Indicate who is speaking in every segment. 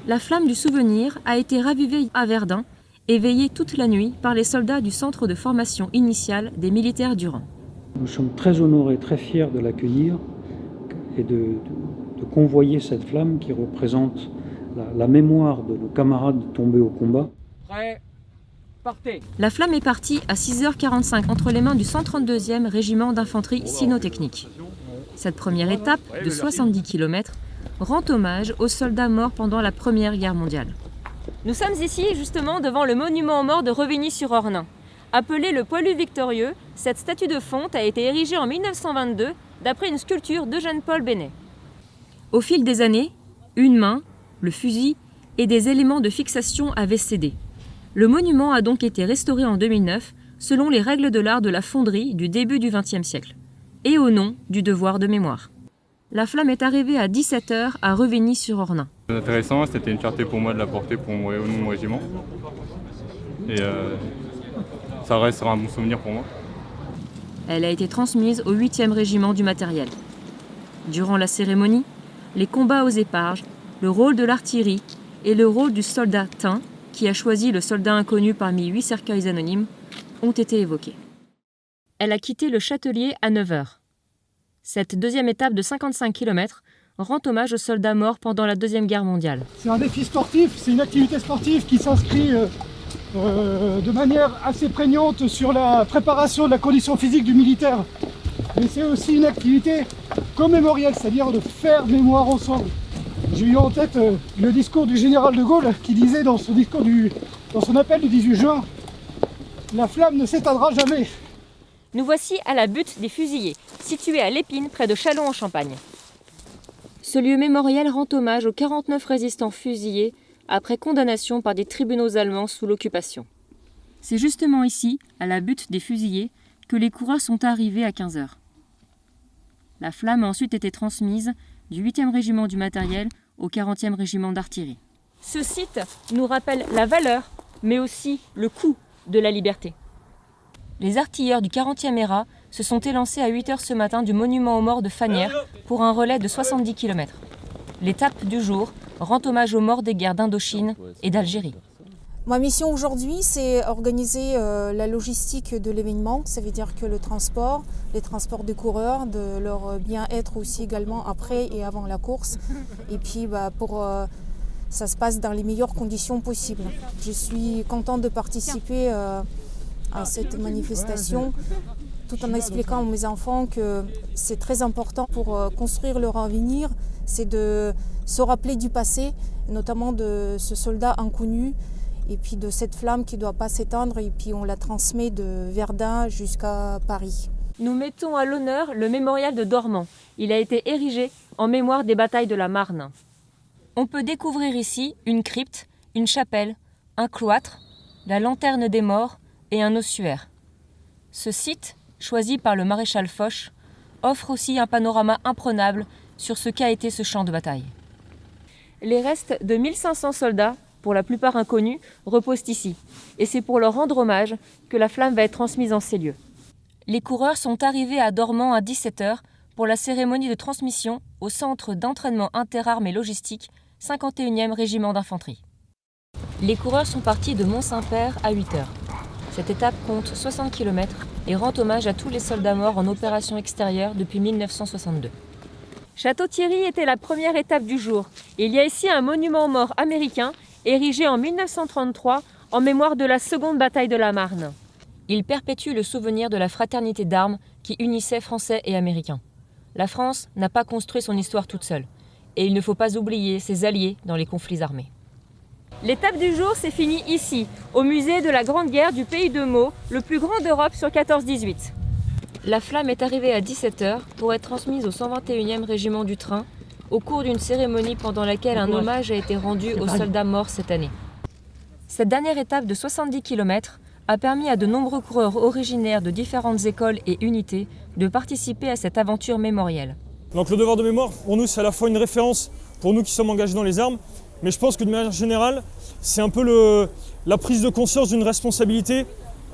Speaker 1: La flamme du souvenir a été ravivée à Verdun et veillée toute la nuit par les soldats du centre de formation initiale des militaires du Rhin.
Speaker 2: Nous sommes très honorés, très fiers de l'accueillir et de convoyer cette flamme qui représente la mémoire de nos camarades tombés au combat.
Speaker 3: Prêt, partez.
Speaker 1: La flamme est partie à 6h45 entre les mains du 132e régiment d'infanterie cynotechnique. Cette première étape, de 70 km, rend hommage aux soldats morts pendant la Première Guerre mondiale. Nous sommes ici justement devant le monument aux morts de Revigny-sur-Ornain. Appelé le Poilu victorieux, cette statue de fonte a été érigée en 1922 d'après une sculpture d'Eugène-Paul Bénet. Au fil des années, une main, le fusil et des éléments de fixation avaient cédé. Le monument a donc été restauré en 2009 selon les règles de l'art de la fonderie du début du XXe siècle et au nom du devoir de mémoire. La flamme est arrivée à 17h à Revigny-sur-Ornain.
Speaker 4: C'est intéressant, c'était une fierté pour moi de la porter au nom de mon régiment. Et ça restera un bon souvenir pour moi.
Speaker 1: Elle a été transmise au 8e régiment du matériel. Durant la cérémonie, les combats aux éparges, le rôle de l'artillerie et le rôle du soldat Tain, qui a choisi le soldat inconnu parmi 8 cercueils anonymes, ont été évoqués. Elle a quitté le Châtelier à 9h. Cette deuxième étape de 55 km rend hommage aux soldats morts pendant la Deuxième Guerre mondiale.
Speaker 5: C'est un défi sportif, c'est une activité sportive qui s'inscrit de manière assez prégnante sur la préparation de la condition physique du militaire. Mais c'est aussi une activité commémorielle, c'est-à-dire de faire mémoire ensemble. J'ai eu en tête le discours du général de Gaulle qui disait dans son appel du 18 juin « La flamme ne s'éteindra jamais ».
Speaker 1: Nous voici à la butte des fusillés, située à l'Épine, près de Châlons-en-Champagne. Ce lieu mémoriel rend hommage aux 49 résistants fusillés après condamnation par des tribunaux allemands sous l'occupation. C'est justement ici, à la butte des fusillés, que les coureurs sont arrivés à 15h. La flamme a ensuite été transmise du 8e régiment du matériel au 40e régiment d'artillerie. Ce site nous rappelle la valeur, mais aussi le coût de la liberté. Les artilleurs du 40e ERA se sont élancés à 8h ce matin du monument aux morts de Fagnières pour un relais de 70 km. L'étape du jour rend hommage aux morts des guerres d'Indochine et d'Algérie.
Speaker 6: Ma mission aujourd'hui, c'est organiser la logistique de l'événement. Ça veut dire que les transports des coureurs, de leur bien-être aussi également après et avant la course. Et puis ça se passe dans les meilleures conditions possibles. Je suis contente de participer à cette manifestation, tout en expliquant à mes enfants que c'est très important pour construire leur avenir, c'est de se rappeler du passé, notamment de ce soldat inconnu, et puis de cette flamme qui ne doit pas s'éteindre, et puis on la transmet de Verdun jusqu'à Paris.
Speaker 1: Nous mettons à l'honneur le mémorial de Dormans. Il a été érigé en mémoire des batailles de la Marne. On peut découvrir ici une crypte, une chapelle, un cloître, la lanterne des morts et un ossuaire. Ce site, choisi par le maréchal Foch, offre aussi un panorama imprenable sur ce qu'a été ce champ de bataille. Les restes de 1500 soldats, pour la plupart inconnus, reposent ici, et c'est pour leur rendre hommage que la flamme va être transmise en ces lieux. Les coureurs sont arrivés à Dormans à 17h pour la cérémonie de transmission au centre d'entraînement interarmes et logistique 51e régiment d'infanterie. Les coureurs sont partis de Mont-Saint-Père à 8h. Cette étape compte 60 km et rend hommage à tous les soldats morts en opération extérieure depuis 1962. Château-Thierry était la première étape du jour. Il y a ici un monument aux morts américain érigé en 1933 en mémoire de la seconde bataille de la Marne. Il perpétue le souvenir de la fraternité d'armes qui unissait Français et Américains. La France n'a pas construit son histoire toute seule, et il ne faut pas oublier ses alliés dans les conflits armés. L'étape du jour s'est finie ici, au musée de la Grande Guerre du Pays de Meaux, le plus grand d'Europe sur 14-18. La flamme est arrivée à 17h pour être transmise au 121e régiment du train au cours d'une cérémonie pendant laquelle un hommage a été rendu aux soldats morts cette année. Cette dernière étape de 70 km a permis à de nombreux coureurs originaires de différentes écoles et unités de participer à cette aventure mémorielle.
Speaker 7: Donc le devoir de mémoire, pour nous, c'est à la fois une référence pour nous qui sommes engagés dans les armes, mais je pense que de manière générale, c'est un peu la prise de conscience d'une responsabilité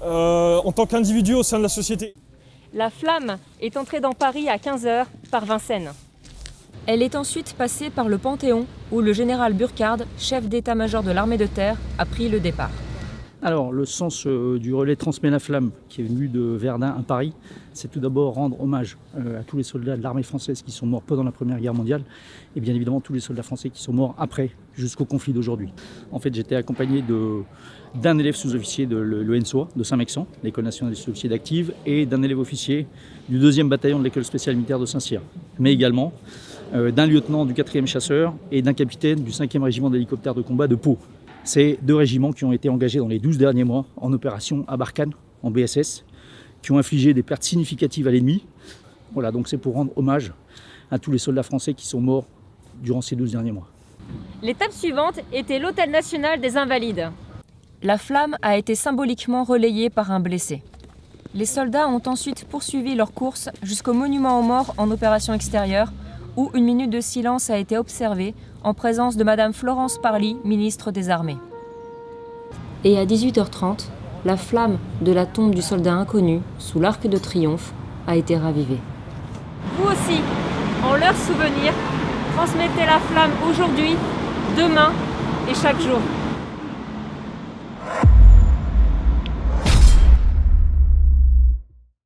Speaker 7: en tant qu'individu au sein de la société.
Speaker 1: La flamme est entrée dans Paris à 15h par Vincennes. Elle est ensuite passée par le Panthéon, où le général Burkhard, chef d'état-major de l'armée de terre, a pris le départ.
Speaker 8: Alors, le sens du relais Transmet la Flamme, qui est venu de Verdun à Paris, c'est tout d'abord rendre hommage à tous les soldats de l'armée française qui sont morts pendant la Première Guerre mondiale, et bien évidemment tous les soldats français qui sont morts après, jusqu'au conflit d'aujourd'hui. En fait, j'étais accompagné d'un élève sous-officier de l'ENSOA, de Saint-Mexan, l'École nationale des sous-officiers d'active, et d'un élève officier du 2e bataillon de l'École spéciale militaire de Saint-Cyr, mais également d'un lieutenant du 4e chasseur et d'un capitaine du 5e régiment d'hélicoptères de combat de Pau. C'est 2 régiments qui ont été engagés dans les 12 derniers mois en opération à Barkhane, en BSS, qui ont infligé des pertes significatives à l'ennemi. Voilà, donc c'est pour rendre hommage à tous les soldats français qui sont morts durant ces 12 derniers mois.
Speaker 1: L'étape suivante était l'Hôtel national des Invalides. La flamme a été symboliquement relayée par un blessé. Les soldats ont ensuite poursuivi leur course jusqu'au monument aux morts en opération extérieure, où une minute de silence a été observée en présence de Madame Florence Parly, ministre des Armées. Et à 18h30, la flamme de la tombe du soldat inconnu, sous l'Arc de Triomphe, a été ravivée. Vous aussi, en leur souvenir, transmettez la flamme aujourd'hui, demain et chaque jour.